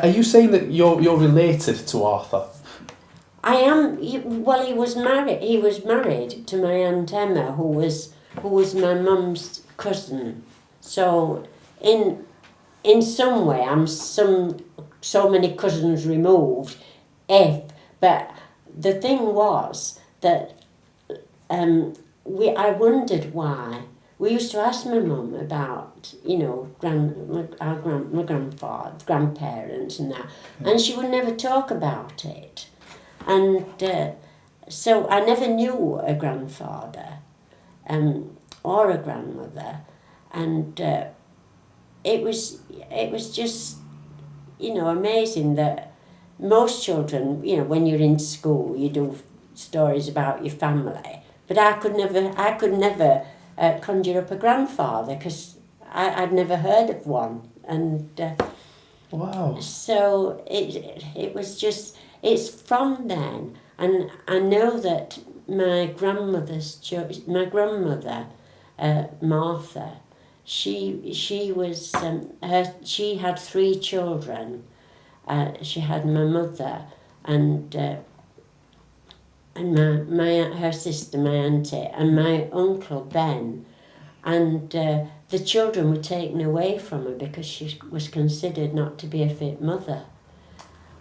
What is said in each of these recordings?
Are you saying that you're related to Arthur? I am. Well, he was married. He was married to my Aunt Emma, who was my mum's cousin. So, in some way, I'm so many cousins removed. But the thing was that I wondered why. We used to ask my mum about, my grandfather, grandparents and that, and she would never talk about it. And so I never knew a grandfather or a grandmother, and it was just, amazing that most children, when you're in school, you do stories about your family, but I could never conjure up a grandfather because I'd never heard of one, and wow. So it was just. It's from then, and I know that my grandmother, Martha, she was she had 3 children. She had my mother and her sister, my auntie, and my uncle Ben, and the children were taken away from her because she was considered not to be a fit mother.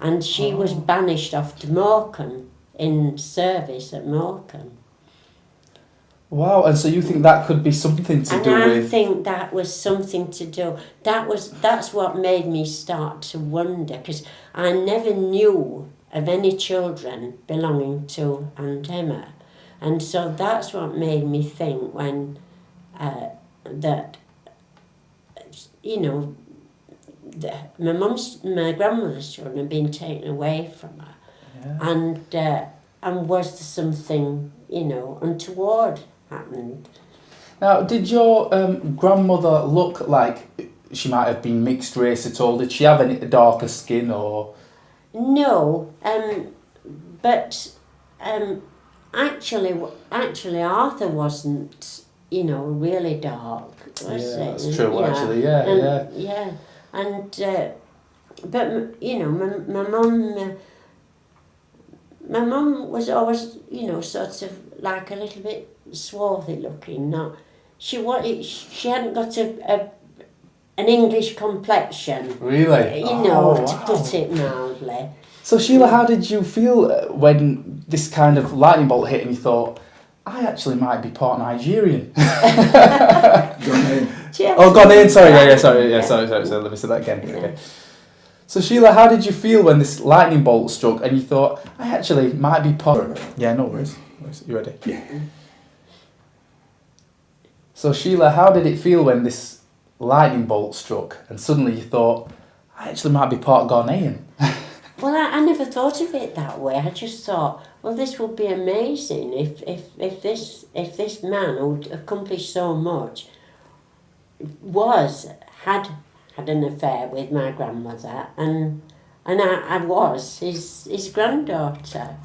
And she was banished off to Morecambe in service at Morecambe. Wow, and so you think that could be something to do with... And I think that was something to do... That's what made me start to wonder, because I never knew of any children belonging to Aunt Emma. And so that's what made me think when... that, my grandmother's children had been taken away from her, and was there something untoward happened? Now, did your grandmother look like she might have been mixed race at all? Did she have any darker skin or? No, but actually Arthur wasn't really dark. Was yeah, it? That's true. Actually, yeah. And but my mum was always sort of like a little bit swarthy looking. She hadn't got an English complexion. Really? To put it mildly. So Sheila, how did you feel when this kind of lightning bolt hit and you thought, I actually might be part Nigerian? Ghanaian, sorry. Let me say that again. Yeah. Okay. So Sheila, how did you feel when this lightning bolt struck and you thought, I actually might be part... Yeah, no worries. You ready? Yeah. So Sheila, how did it feel when this lightning bolt struck and suddenly you thought, I actually might be part Ghanaian? Well, I never thought of it that way. I just thought, well, this would be amazing if this man who'd accomplished so much had an affair with my grandmother, and I was his granddaughter.